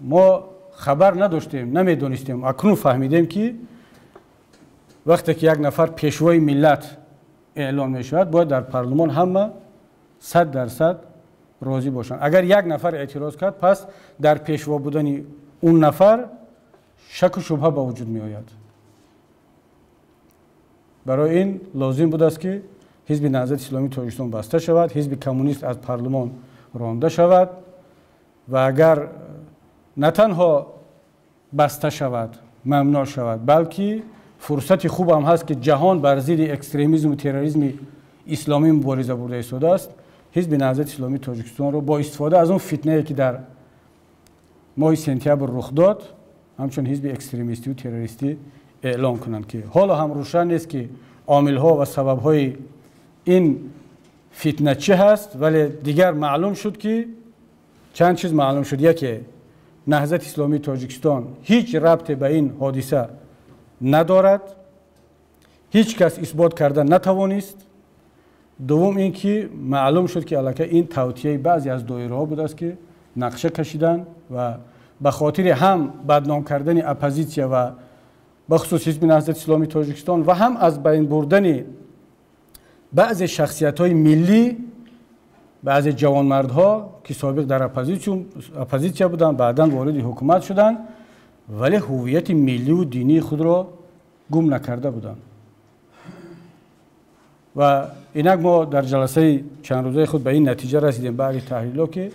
ما خبر نداشتیم، نمیدونستیم. اکنون فهمیدیم که وقتی که یک نفر پیشوای ملت اعلان می شود باید در پارلمان همه 100% راضی باشند. اگر یک نفر اعتراض کرد پس در پیشوا بودن اون نفر شک و شبهه به وجود می آید. برای این لازم بود است که حزب نهضت اسلامی تاجیکستان بسته شود، حزب کمونیست از پارلمان رانده شود و اگر نه تنها بسته شود، ممنوع شود، بلکه فرصت خوب هم هست که جهان بر ضد اکستریمیسم و تروریسم اسلامی مبارزه برده ایستاده است. حزب نهضت اسلامی تاجیکستان رو با استفاده از اون فتنه‌ای که در ماه سپتامبر رخ داد، همچون حزب اکستریمیستی و تروریستی اعلام کنند که حالا هم روشن نیست که عامل‌ها و سبب‌های این فتنه چه هست، ولی دیگر معلوم شد که چند چیز معلوم شد. یکی، نهضت اسلامی تاجیکستان هیچ ربطی به این حادثه ندارد، هیچ کس اثبات کردن نتوانست. دوم اینکه معلوم شد که البته این توطئه بعضی از دایره‌ها بود است که نقشه کشیدن و به خاطر هم بدنام کردن اپوزیسیون و بخصوص حزب نهضت اسلامی تاجیکستان و هم از بین بردن بعضی شخصیت‌های ملی، بعضی جوانمردها که سابق در اپوزیسیون بودند بعداً وارد حکومت شدند ولی هویت ملی و دینی خود را گم نکرده بودند. و اینک ما در جلسه چند روزه خود به این نتیجه رسیدیم بعد تحلیل‌ها که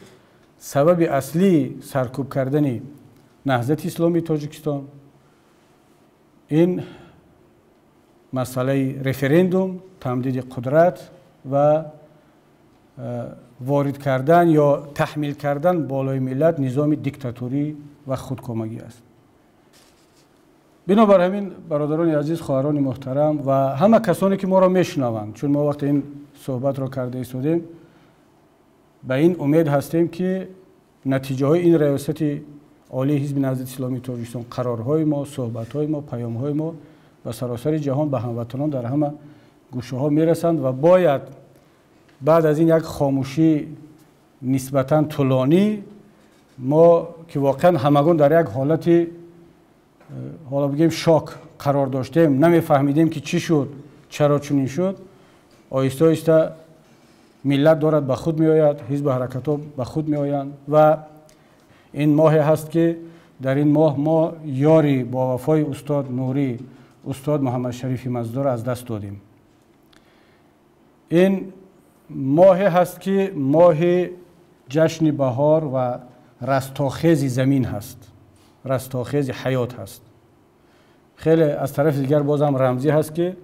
سبب اصلی سرکوب کردن نهضت اسلامی تاجیکستان این مسئله رفراندوم، تمدید قدرت و وارد کردن یا تحمیل کردن بالای ملت نظام دیکتاتوری و خودکامگی است. بنابر همین برادران عزیز، خواهران محترم و همه کسانی که ما را میشنوند، چون ما وقت این صحبت را کرده ایستادیم، به این امید هستیم که نتیجه های این ریاست عالی حزب نهضت اسلامی تاجیکستان، قرارهای ما، صحبت‌های ما، پیام‌های ما و سراسر جهان به هموطنان در همه گوشه‌ها میرسند و باید بعد از این یک خاموشی نسبتاً طولانی ما که واقعاً همگان در یک حالت حالا بگیم شاک قرار داشتیم، نمیفهمیدیم که چی شد، چرا چنین شد، آهسته آهسته ملت دارد به خود می آید، حزب حرکت‌ها به خود می آیند و این ماه هست که در این ماه ما یاری با وفای استاد نوری، استاد محمد شریف مزدور از دست دادیم. این ماه هست که ماه جشن بهار و رستاخیز زمین هست، رستاخیز حیات هست. خیلی از طرف دیگر بازم رمزی هست که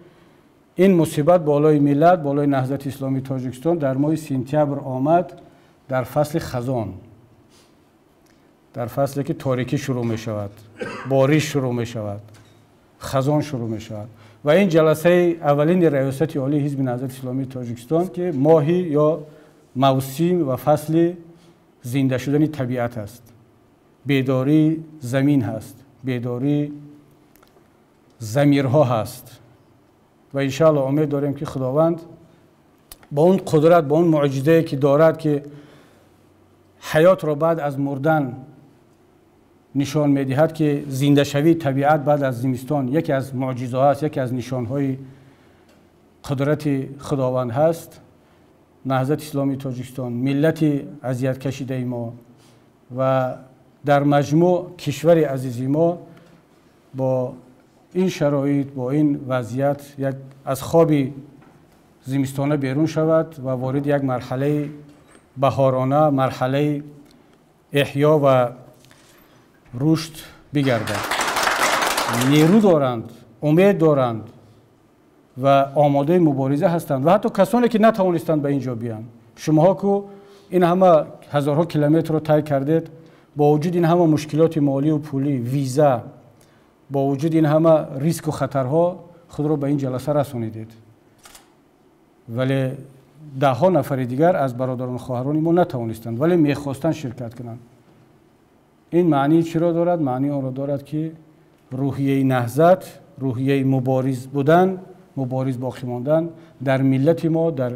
این مصیبت بالای ملت، بالای نهضت اسلامی تاجیکستان در ماه سپتامبر آمد در فصل خزان، در فصلی که تاریکی شروع می شود، بارش شروع می شود، خزان شروع می شود و این جلسه اولین ریاست عالی حزب نهضت اسلامی تاجیکستان که ماهی یا موسم و فصل زنده شدن طبیعت است، بیداری زمین هست، بیداری ضمیرها هست و انشاءالله امید داریم که خداوند با اون قدرت، با اون معجزه‌ای که دارد که حیات را بعد از مردن نشان می‌دهد که زنده شوی طبیعت بعد از زمستان یکی از معجزه است، یکی از نشان‌های قدرت خداوند هست. نهضت اسلامی تاجیکستان، ملت اذیت کشیده ما و در مجموع کشور عزیز ما با این شرایط، با این وضعیت یک از خواب زمستانه بیرون شود و وارد یک مرحله بهارانه، مرحله احیا و رشد بگردد. نیرو دارند، امید دارند و آماده مبارزه هستند و حتی کسانی که نتوانستند به اینجا بیان. شماها که این همه هزارها کیلومتر رو طی کردید، با وجود این همه مشکلات مالی و پولی، ویزا، با وجود این همه ریسک و خطرها خود را به این جلسه رسانیدید، ولی ده ها نفر دیگر از برادران خواهران ما نتوانستند ولی میخواستند شرکت کنند. این معنی چی را دارد؟ معنی آن را دارد که روحیه نهضت، روحیه مبارز بودن، مبارز باقی ماندن در ملت ما، در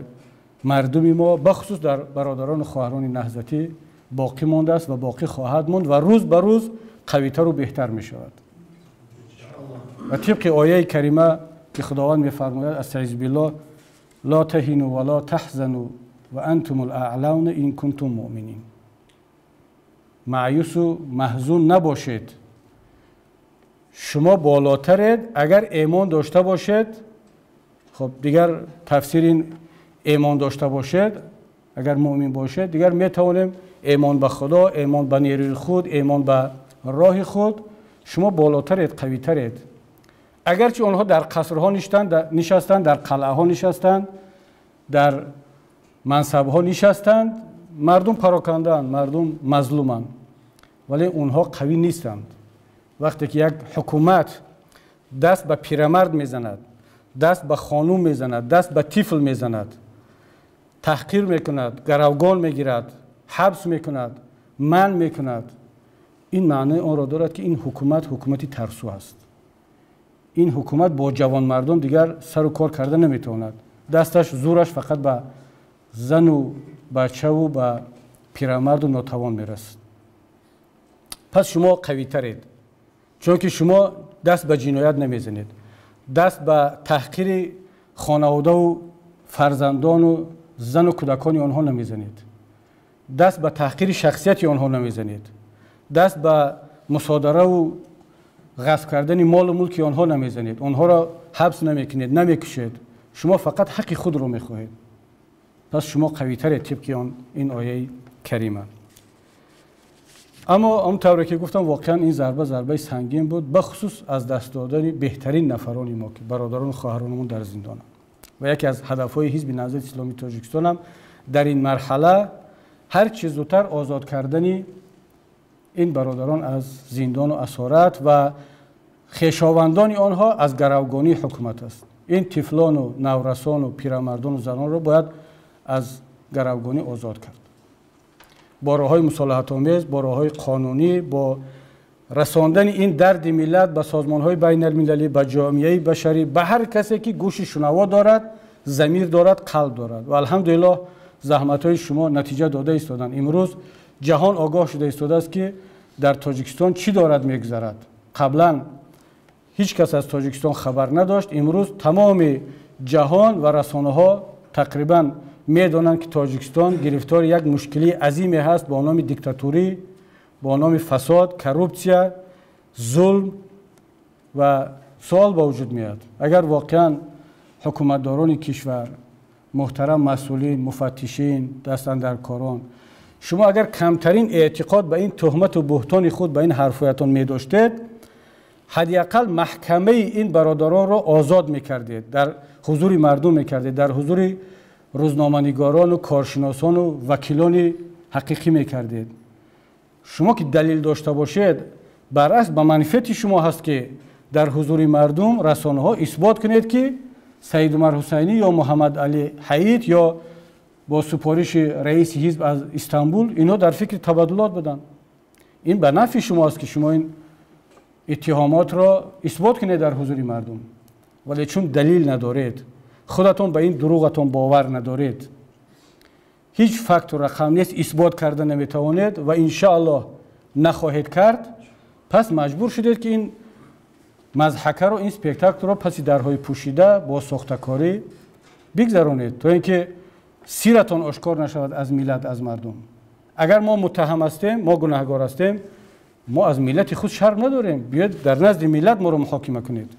مردم ما، بخصوص در برادران و خواهران نهضتی باقی مانده است و باقی خواهد ماند و روز به روز قوی‌تر و بهتر می شود. و طبق آیه کریمه که خداوند می‌فرماید استعیذ بالله لا تهینوا ولا تحزنوا وانتم الاعلون ان کنتم مؤمنین. مایوس و محزون نباشید، شما بالاترید اگر ایمان داشته باشید. خب دیگر تفسیر این ایمان داشته باشید، اگر مؤمن باشید دیگر میتوانیم ایمان به خدا، ایمان به نیروی خود، ایمان به راه خود، شما بالاترید، قوی ترید. اگرچه آنها در قصرها نشستند، در قلعه ها نشستند، در منصب ها نشستند، مردم پراکندند، مردم مظلومند، ولی اونها قوی نیستند. وقتی که یک حکومت دست به پیرمرد میزند، دست به خانوم میزند، دست به طفل میزند، تحقیر میکند، گروگان میگیرد، حبس میکند، منع میکند، این معنی آن را دارد که این حکومتی ترسو است. این حکومت با جوان مردم دیگر سر و کار کرده نمیتواند. دستش زورش فقط به زن و بچه و به پیرمرد و ناتوان میرسد. پس شما قوی ترید، چون که شما دست به جنایت نمیزنید، دست به تحقیر خانواده و فرزندان و زن و کودکان آنها نمیزنید، دست به تحقیر شخصیت آنها نمیزنید، دست به مصادره و غصب کردن مال و ملک آنها نمیزنید، آنها را حبس نمیکنید، نمیکشید، شما فقط حق خود را میخواهید. پس شما قوی ترید طبق این آیه کریمه. اما اونطوری که گفتم واقعا این ضربه سنگین بود، به خصوص از دست دادن بهترین نفران ما که برادران و خواهرانمون در زندان. و یکی از هدفهای حزب نهضت اسلامی تاجیکستان هم در این مرحله هر چه زودتر آزاد کردن این برادران از زندان و اسارت و خویشاوندان آنها از گروگانی حکومت است. این طفلان و نورسان و پیرمردان و زنان را باید از گروگانی آزاد کرد. با راه‌های مصالحت آمیز، با راه‌های قانونی، با رساندن این درد ملت به سازمان‌های بین المللی، به جامعه بشری، به هر کسی که گوش شنوا دارد، ضمیر دارد، قلب دارد. و الحمدلله زحمت‌های شما نتیجه داده ایستادند. امروز جهان آگاه شده ایستاده است که در تاجیکستان چی دارد می‌گذرد. قبلا هیچ کس از تاجیکستان خبر نداشت. امروز تمام جهان و رسانه‌ها تقریباً می‌دانند که تاجیکستان گرفتار یک مشکلی عظیمی هست با نام دیکتاتوری، با نام فساد، کروپسیا، ظلم و سوال با وجود میاد. اگر واقعاً حکومتداران کشور، محترم مسئولین، مفتشین، دستاندرکاران، شما اگر کمترین اعتقاد به این تهمت و بهتان خود به این حرفایتان می داشتید، حداقل محکمه این برادران را آزاد میکردید، در حضور مردم میکردید، در حضور روزنامه‌نگاران و کارشناسان و وکیلان حقیقی میکردید. شما که دلیل داشته باشید، برعکس به منفعت شما هست که در حضور مردم، رسانه ها اثبات کنید که سید عمر حسینی یا محمد علی حییت یا با سفارش رئیس حزب از استانبول اینا در فکر تبادلات بدن. این به نفع شما است که شما این اتهامات را اثبات کنید در حضور مردم. ولی چون دلیل ندارید، خودتون به این دروغتون باور ندارید، هیچ فکت و رقم نیست، اثبات کرده نمیتوانید و انشاءالله نخواهید کرد، پس مجبور شدید که این مضحکه رو، این اسپکتاکل رو پس درهای پوشیده با ساختکاری بگذرانید تا اینکه سیرتون آشکار نشود از ملت، از مردم. اگر ما متهم هستیم، ما گناهکار هستیم، ما از ملت خود شرم نداریم، بیاید در نزد ملت ما رو محاکمه کنید.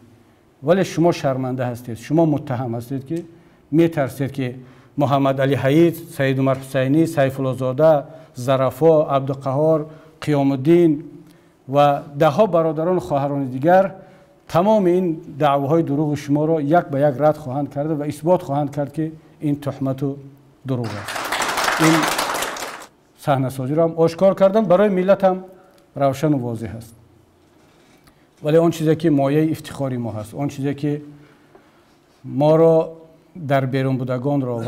ولی شما شرمنده هستید، شما متهم هستید که میترسید که محمد علی حییت، سید عمر حسینی، سیف الله زاده، ظرفا، عبدالقهار، قیام الدین و دهها برادران و خواهران دیگر تمام این دعواهای دروغ شما را یک به یک رد خواهند کرد و اثبات خواهند کرد که این تهمت و دروغ است. این صحنه سازی را هم آشکار کردن، برای ملت هم روشن و واضح است. ولی آن چیزی که مایه افتخاری ما هست، آن چیزی که ما را در بیرون بودگان را و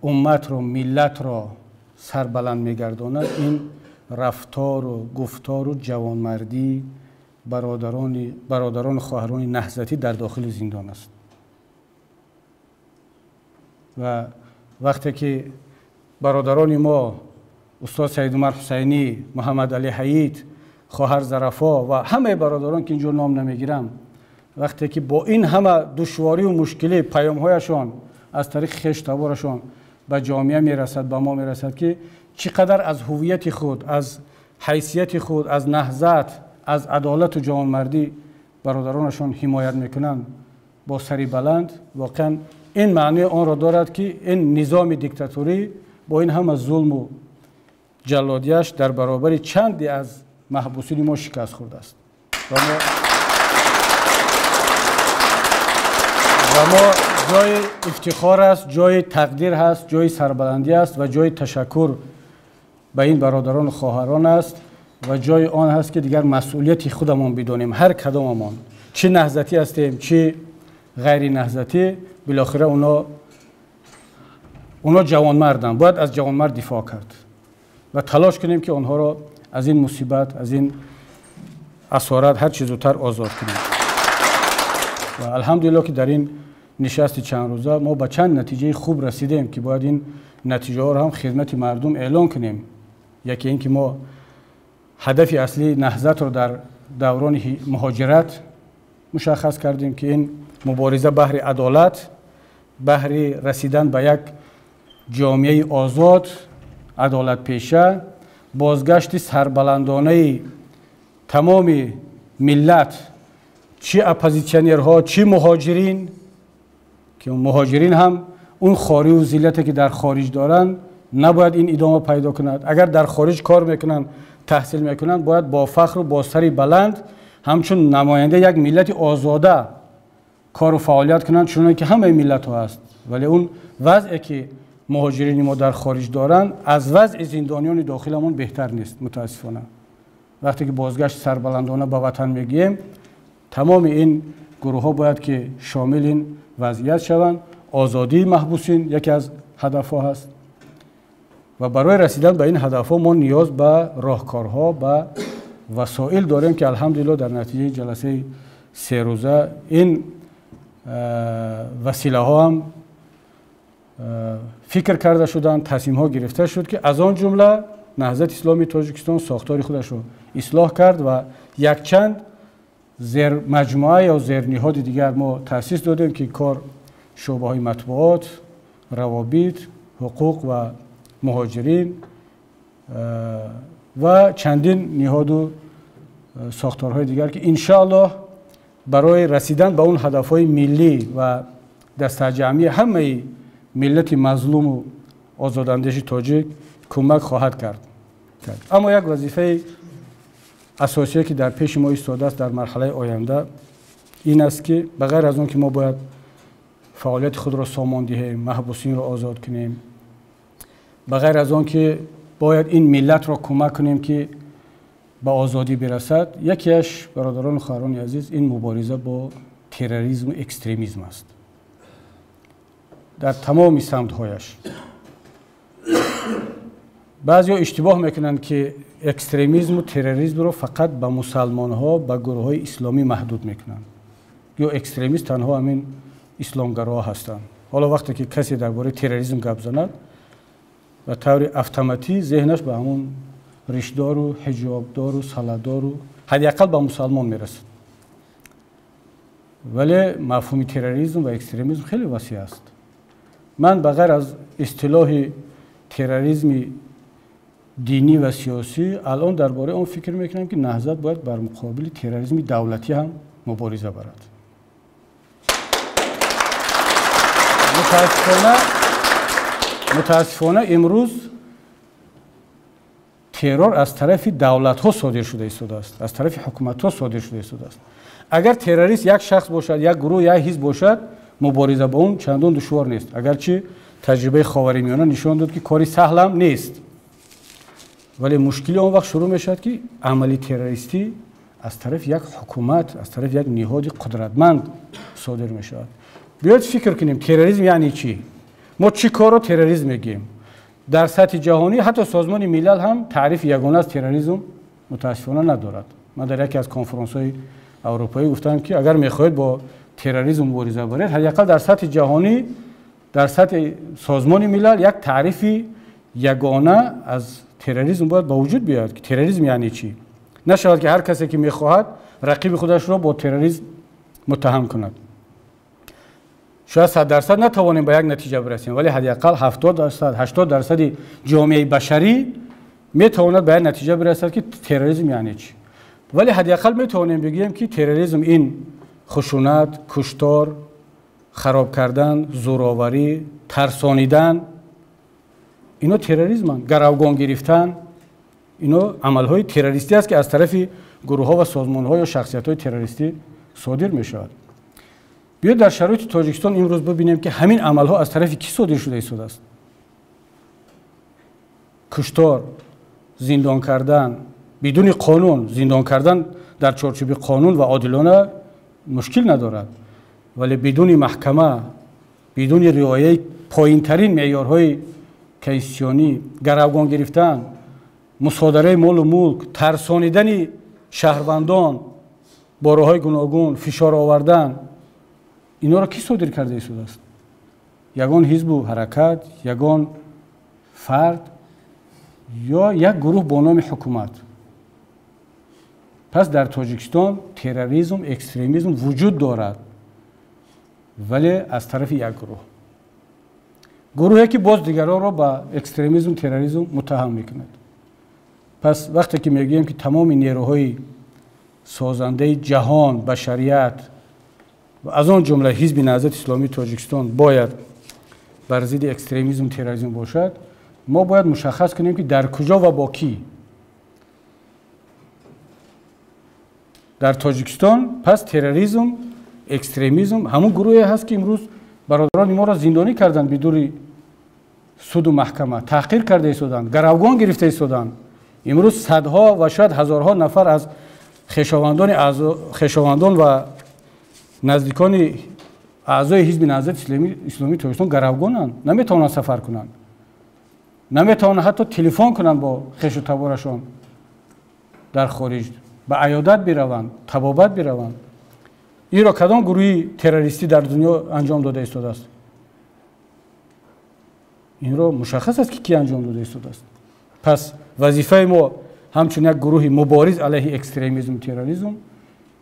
امت را، ملت را سربلند میگرداند، این رفتار و گفتار و جوانمردی برادران و خواهران نهضتی در داخل زندان است. و وقتی که برادران ما استاد سید عمر حسینی، محمد علی حیید، خواهر ظرفا و همه برادران که اینجور نام نمیگیرم، وقتی که با این همه دشواری و مشکلی پیام‌هایشان از طریق خشتبارشان به جامعه میرسد، به ما میرسد که چقدر از هویت خود، از حیثیت خود، از نهضت، از عدالت و جوانمردی برادرانشان حمایت میکنند با سری بلند. واقعا این معنی آن را دارد که این نظام دیکتاتوری با این همه ظلم و جلادیش در برابر چندی از محبوسین ما شکست خورده است و ما جای افتخار است، جای تقدیر هست، جای سربلندی است و جای تشکر به این برادران و خواهران است و جای آن هست که دیگر مسئولیت خودمان بدانیم. هر کداممان، چه نهضتی هستیم چه غیر نهضتی، بالاخره اونا جوانمردن، باید از جوانمرد دفاع کرد و تلاش کنیم که آنها را از این مصیبت، از این اسارت هر چه زودتر آزاد کنیم. و الحمدلله که در این نشست چند روزه ما به چند نتیجه خوب رسیدیم که باید این نتیجه ها را هم خدمت مردم اعلان کنیم. یکی اینکه ما هدف اصلی نهضت رو در دوران مهاجرت مشخص کردیم که این مبارزه بهر عدالت، بهر رسیدن به یک جامعه آزاد، عدالت پیشه، بازگشت سربلندانه تمام ملت، چه اپوزیسیونرها چه مهاجرین، که مهاجرین هم اون خواری و ذلتی که در خارج دارن نباید این ادامه پیدا کند. اگر در خارج کار میکنن، تحصیل میکنن، باید با فخر و با سری بلند همچون نماینده یک ملت آزاده کار و فعالیت کنند، چون که همه ملت ها هست. ولی اون وضعی که مهاجرین ما در خارج دارن از وضع زندانیان داخلمون بهتر نیست متاسفانه. وقتی که بازگشت سربلندانه به وطن میگیم، تمام این گروه ها باید که شامل این وضعیت شوند. آزادی محبوسین یکی از هدف ها هست و برای رسیدن به این هدف ها ما نیاز به راهکارها، به وسایل داریم که الحمدلله در نتیجه جلسه 3 روزه این وسیله ها هم فکر کرده شدند، تصمیم ها گرفته شد که از آن جمله نهضت اسلامی تاجیکستان ساختار خودش رو اصلاح کرد و یک چند زیر مجموعه یا زیر نهاد دیگر ما تأسیس دادیم که کار شعبه های مطبوعات، روابط، حقوق و مهاجرین و چندین نهاد و ساختارهای دیگر که انشاءالله برای رسیدن به اون هدفهای ملی و دستجمعی همه ملت مظلوم و آزاداندیش تاجیک کمک خواهد کرد. اما یک وظیفه اساسی که در پیش ما ایستاده است در مرحله آینده این است که بغیر از اون که ما باید فعالیت خود را سامان دهیم، محبوسین را آزاد کنیم، بغیر از اون که باید این ملت را کمک کنیم که به آزادی برسد، یکیش برادران و خواهران عزیز این مبارزه با تروریسم و اکستریمیسم است در تمام سمت‌هایش. بعضی ها اشتباه میکنند که اکستریمیسم و تروریسم رو فقط به مسلمان ها، به گروه های اسلامی محدود میکنند یا اکستریمیست تنها همین اسلامگرا هستند. حالا وقتی که کسی درباره تروریسم گپ زند و طور اتوماتیک ذهنش به همون ریشدار و حجابدار و سالادار و حداقل به مسلمان میرسد. ولی مفهوم تروریسم و اکستریمیسم خیلی وسیع است. من بغیر از اصطلاح تروریسم دینی و سیاسی الان درباره اون فکر میکنم که نهضت باید بر مقابل تروریسم دولتی هم مبارزه برد. متاسفانه امروز ترور از طرف دولت ها صادر شده است، از طرف حکومت ها صادر شده است. اگر تروریست یک شخص باشد، یک گروه، یک حزب باشد، مبارزه با اون چندان دشوار نیست. اگرچه تجربه خاورمیانه نشان داد که کاری سهل هم نیست، ولی مشکلی اون وقت شروع میشد که عملی تروریستی از طرف یک حکومت، از طرف یک نهاد قدرتمند صادر میشد. بیاید فکر کنیم تروریسم یعنی چی؟ ما چی کارو تروریسم میگیم؟ در سطح جهانی حتی سازمان ملل هم تعریف یگانه از تروریسم متاسفانه ندارد. من در یکی از کنفرانس‌های اروپایی گفتم که اگر میخواهید با تروریسم مبارزه برید، حداقل در سطح جهانی، در سطح سازمان ملل یک تعریف یگانه از تروریسم باید با وجود بیاد که تروریسم یعنی چی. نشود که هر کسی که میخواهد رقیب خودش را با تروریسم متهم کند. شاید 100% نتوانیم به یک نتیجه برسیم، ولی حداقل 70% 80% جامعه بشری میتواند به یک نتیجه برسد که تروریسم یعنی چی. ولی حداقل میتوانیم بگیم که تروریسم این خشونت، کشتار، خراب کردن، زورآوری، ترسانیدن، اینا تروریسم، گروگان گرفتن، اینا عملهای تروریستی است که از طرف گروه ها و سازمان ها یا شخصیت های تروریستی صادر می شود. بیاید در شرایط تاجیکستان امروز ببینیم که همین عمل ها از طرف کی صادر شده است. کشتار، زندان کردن بدون قانون، زندان کردن در چارچوب قانون و عادلانه مشکل ندارد، ولی بدون محکمه، بدون رعایت پایین‌ترین معیارهای کیسیانی، گروگان گرفتن، مصادره مال و ملک، ترسانیدن شهروندان با راه‌های گوناگون، فشار آوردن، اینا را کی صادر کرده است؟ یگان حزب و حرکت، یگان فرد یا یک گروه با نام حکومت. پس در تاجیکستان تروریسم، اکستریمیسم وجود دارد، ولی از طرف یک گروهی که باز دیگران را با اکستریمیسم، تروریسم متهم میکند. پس وقتی که میگیم که تمام نیروهای سازنده جهان، بشریت و از آن جمله حزب نهضت اسلامی تاجیکستان باید بر ضد اکستریمیسم، تروریسم باشد، ما باید مشخص کنیم که در کجا و با کی. در تاجیکستان پس تروریسم، اکستریمیسم همون گروهی هست که امروز برادران ما را زندانی کردند، بدون سود و محکمه تحقیر کرده ایستادند، گروگان گرفته ایستادند. امروز صدها و شاید هزارها نفر از خویشاوندان و نزدیکان اعضای حزب نهضت اسلامی تاجیکستان گروگانند، نمیتوانند سفر کنند، نمیتوانند حتی تلفن کنند با خویش و تبارشان در خارج، به عیادت بروند، طبابت بروند. این را کدام گروهی تروریستی در دنیا انجام داده است؟ این را مشخص است که کی انجام داده است. پس وظیفه ما همچون یک گروه مبارز علیه اکستریمیسم و تروریسم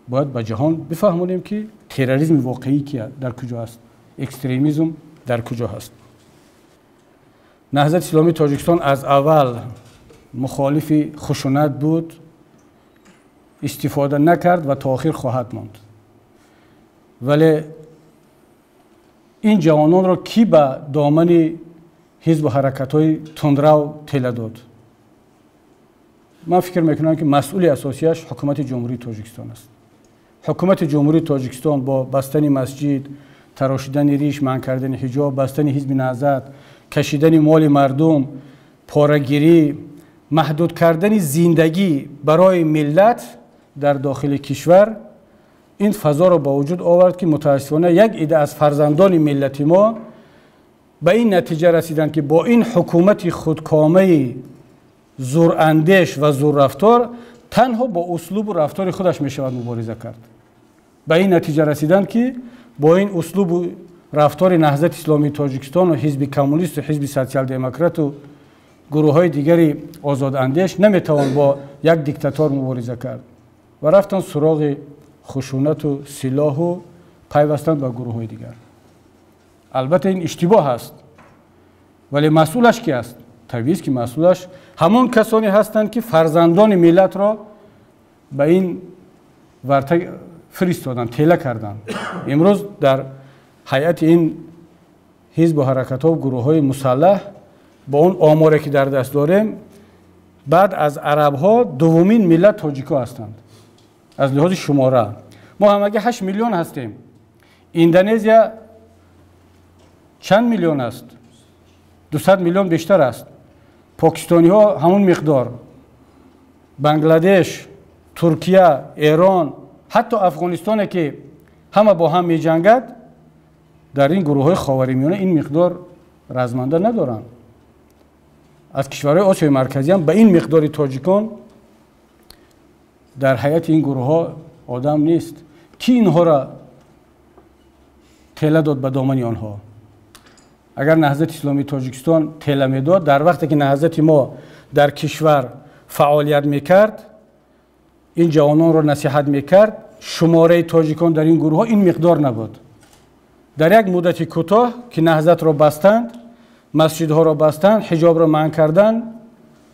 باید به جهان بفهمونیم که تروریسم واقعی کیه، در کجا است، اکستریمیسم در کجا هست. نهضت اسلامی تاجیکستان از اول مخالف خشونت بود، استفاده نکرد و تا آخر خواهد ماند. ولی این جوانان را کی به دامن حزب و حرکت‌های تندرو تله داد؟ من فکر میکنم که مسئول اساسیش حکومت جمهوری تاجیکستان است. حکومت جمهوری تاجیکستان با بستن مسجد، تراشیدن ریش، منع کردن حجاب، بستن حزب نهضت، کشیدن مال مردم، پاره‌گیری، محدود کردن زندگی برای ملت در داخل کشور، این فضا را با وجود آورد که متاسفانه یک عده از فرزندان ملت ما به این نتیجه رسیدند که با این حکومت خودکامه، زوراندیش و زور رفتار تنها با اسلوب و رفتار خودش می شود مبارزه کرد. به این نتیجه رسیدند که با این اسلوب و رفتار نهضت اسلامی تاجیکستان و حزب کمونیست و حزب سوسیال دموکرات و گروه های دیگری آزاداندیش نمیتوان با یک دیکتاتور مبارزه کرد و رفتن سراغ خشونت و سلاح و پیوستن به گروه های دیگر. البته این اشتباه است، ولی مسئولش کی است؟ طبیعی است که مسئولش همون کسانی هستند که فرزندان ملت را به این ورطه فرستادند، تله کردند. امروز در هیئت این حزب و حرکت ها و گروه های مسلح با اون آماری که در دست داریم، بعد از عرب ها دومین ملت تاجیکا هستند از لحاظ شماره. ما همگی 8 میلیون هستیم. اندونزیا چند میلیون است؟ 200 میلیون بیشتر است. پاکستانی ها همون مقدار. بنگلادش، ترکیه، ایران، حتی افغانستان که همه با هم می جنگد، در این گروه های خاورمیانه این مقدار رزمنده ندارند. از کشورهای آسیای مرکزی هم به این مقدار تاجیکان در حیات این گروه ها آدم نیست. کی اینها را تله داد به دامن آنها؟ اگر نهضت اسلامی تاجیکستان تله میداد، در وقتی که نهضت ما در کشور فعالیت میکرد، این جوانان را نصیحت میکرد، شماره تاجیکان در این گروه ها این مقدار نبود. در یک مدت کوتاه که نهضت را بستند، مسجدها را بستند، حجاب را منع کردند،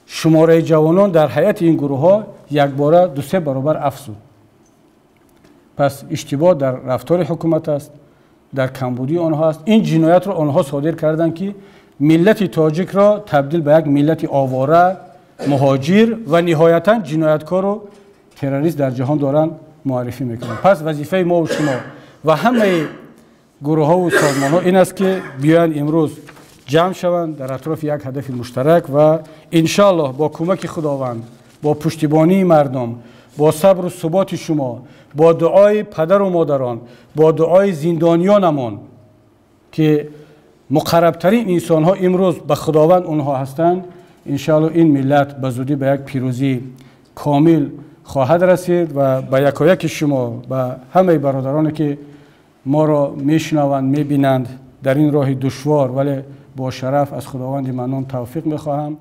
شماره جوانان در هیئت این گروه ها یک باره 2-3 برابر افزود. پس اشتباه در رفتار حکومت است، در کمبودی آنها است. این جنایت را آنها صادر کردند که ملت تاجیک را تبدیل به یک ملت آواره، مهاجر و نهایتا جنایتکار و تروریست در جهان دارند معرفی میکنند. پس وظیفه ما و شما و همه گروه ها و سازمان ها این است که بیان امروز جمع شوند در اطراف یک هدف مشترک و انشالله با کمک خداوند، با پشتیبانی مردم، با صبر و ثبات شما، با دعای پدر و مادران، با دعای زندانیانمان که مقربترین انسان ها امروز به خداوند اونها هستند، انشالله این ملت به زودی به یک پیروزی کامل خواهد رسید و به یکایک شما، به همه برادرانی که ما را میشنوند میبینند در این راه دشوار ولی با شرف از خداوند منان توفیق میخواهم.